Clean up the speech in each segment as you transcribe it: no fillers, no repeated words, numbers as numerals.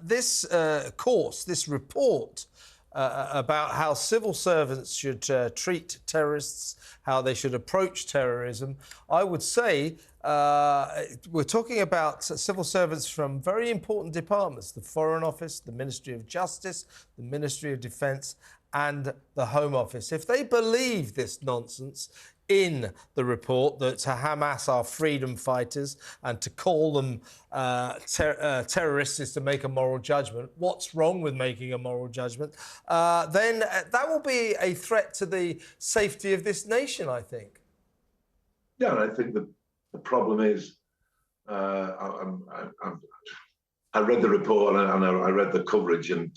this course, this report about how civil servants should treat terrorists, how they should approach terrorism, I would say we're talking about civil servants from very important departments: the Foreign Office, the Ministry of Justice, the Ministry of Defence and the Home Office. If they believe this nonsense in the report that Hamas are freedom fighters and to call them terrorists is to make a moral judgment, what's wrong with making a moral judgment, then that will be a threat to the safety of this nation, I think. Yeah, and I think the problem is, I read the report and I read the coverage, and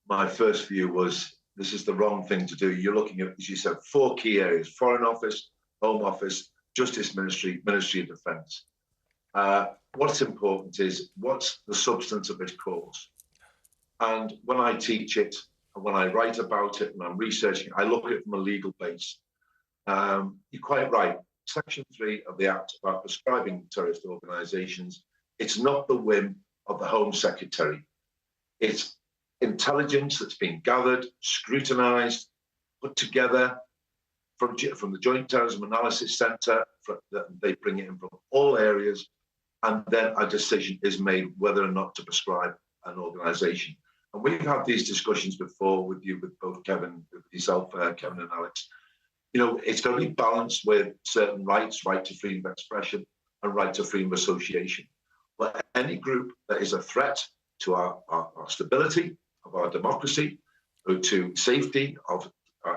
my first view was, this is the wrong thing to do. You're looking at, as you said, 4 key areas: Foreign Office, Home Office, Justice Ministry, Ministry of Defence. What's important is, what's the substance of this course? And when I teach it, and when I write about it, and I'm researching it, I look at it from a legal base. You're quite right. Section 3 of the Act about proscribing terrorist organisations, it's not the whim of the Home Secretary. It's intelligence that's been gathered, scrutinised, put together from the Joint Terrorism Analysis Centre. They bring it in from all areas, and then a decision is made whether or not to prescribe an organisation. And we've had these discussions before with you, with both Kevin, with yourself, Kevin and Alex. You know, it's going to be balanced with certain rights: right to freedom of expression and right to freedom of association. But any group that is a threat to our stability, of our democracy, to safety of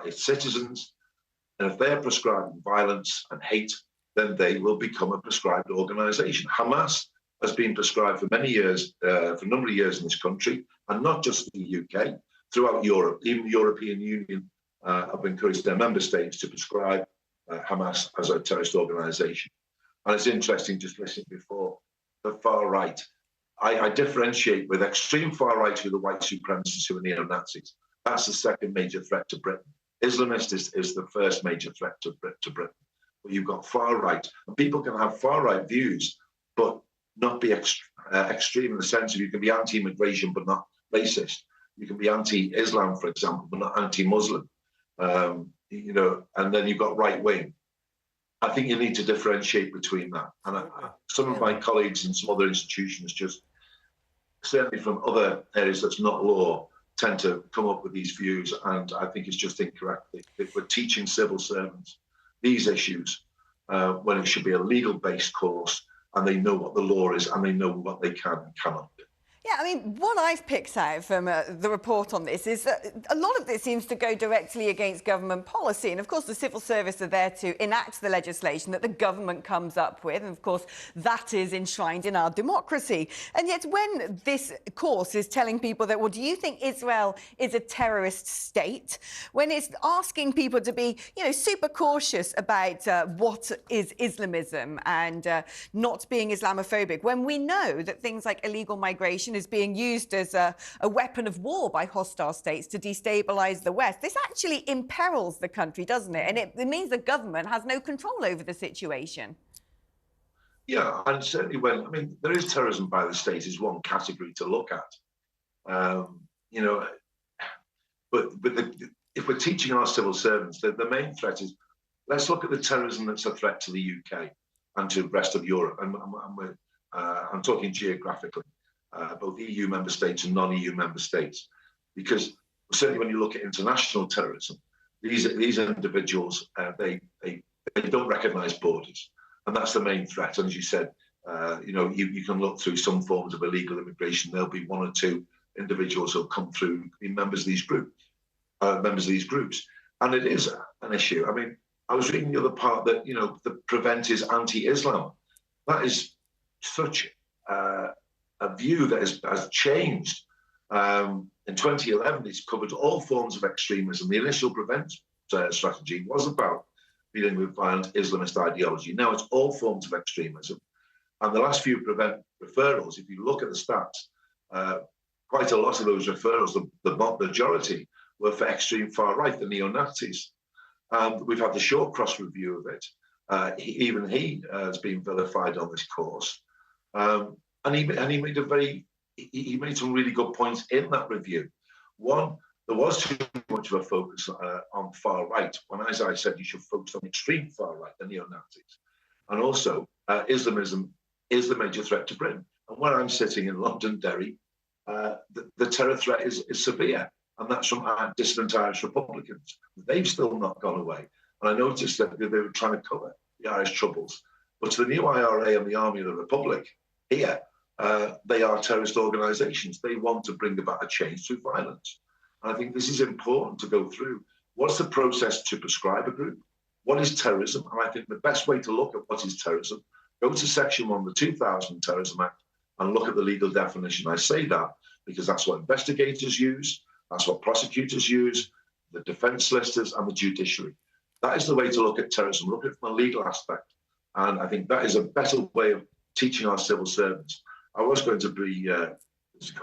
its citizens, and if they're prescribing violence and hate, then they will become a proscribed organisation. Hamas has been proscribed for many years, for a number of years in this country, and not just in the UK, throughout Europe. Even the European Union have encouraged their member states to prescribe Hamas as a terrorist organisation. And it's interesting, just listening before, the far right. I differentiate with extreme far right, who are the white supremacists, who are neo-Nazis. That's the second major threat to Britain. Islamist is the first major threat to Britain. But you've got far right. And people can have far right views, but not be extreme in the sense of, you can be anti-immigration but not racist. You can be anti-Islam, for example, but not anti-Muslim. You know, and then you've got right wing. I think you need to differentiate between that. And some of my colleagues in some other institutions, just certainly from other areas that's not law, tend to come up with these views, and I think it's just incorrect. If we're teaching civil servants these issues when it should be a legal-based course, and they know what the law is and they know what they can and cannot do. Yeah, I mean, what I've picked out from the report on this is that a lot of this seems to go directly against government policy. And, of course, the civil service are there to enact the legislation that the government comes up with. And, of course, that is enshrined in our democracy. And yet when this course is telling people that, well, do you think Israel is a terrorist state? When it's asking people to be, you know, super cautious about what is Islamism and not being Islamophobic, when we know that things like illegal migration is being used as a weapon of war by hostile states to destabilise the West. This actually imperils the country, doesn't it? And it means the government has no control over the situation. Yeah, and certainly when, I mean, there is terrorism by the state is one category to look at. You know, but if we're teaching our civil servants, the main threat is, let's look at the terrorism that's a threat to the UK and to the rest of Europe. And I'm talking geographically. Both EU member states and non-EU member states, because certainly when you look at international terrorism, these individuals they don't recognise borders, and that's the main threat. And as you said, you know, you can look through some forms of illegal immigration. There'll be 1 or 2 individuals who'll come through, be members of these groups, and it is an issue. I mean, I was reading the other part that, you know, the prevent is anti-Islam. That is such a view that has changed. In 2011, it's covered all forms of extremism. The initial prevent strategy was about dealing with violent Islamist ideology. Now it's all forms of extremism. And the last few prevent referrals, if you look at the stats, quite a lot of those referrals, the majority, were for extreme far right, the neo-Nazis. We've had the Shawcross review of it. Even he has been vilified on this course. And he made a very he made some really good points in that review. One, there was too much of a focus on far right, when, as I said, you should focus on extreme far right, the neo-Nazis. And also, Islamism is the major threat to Britain. And where I'm sitting in Londonderry, the terror threat is severe, and that's from dissident Irish Republicans. They've still not gone away. And I noticed that they were trying to cover the Irish Troubles. But to the new IRA and the Army of the Republic, here, they are terrorist organisations. They want to bring about a change through violence. And I think this is important to go through. What's the process to prescribe a group? What is terrorism? And I think the best way to look at what is terrorism, go to Section 1 of the 2000 Terrorism Act and look at the legal definition. I say that because that's what investigators use, that's what prosecutors use, the defence solicitors and the judiciary. That is the way to look at terrorism, look at it from a legal aspect. And I think that is a better way of teaching our civil servants. I was going to be, I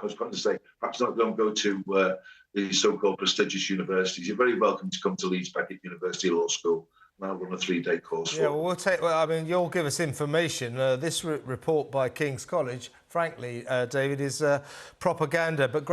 was going to say, perhaps not don't go to these so-called prestigious universities. You're very welcome to come to Leeds Beckett University Law School. And I'll run a 3-day course. Yeah, well, I mean, you'll give us information. This report by King's College, frankly, David, is propaganda. But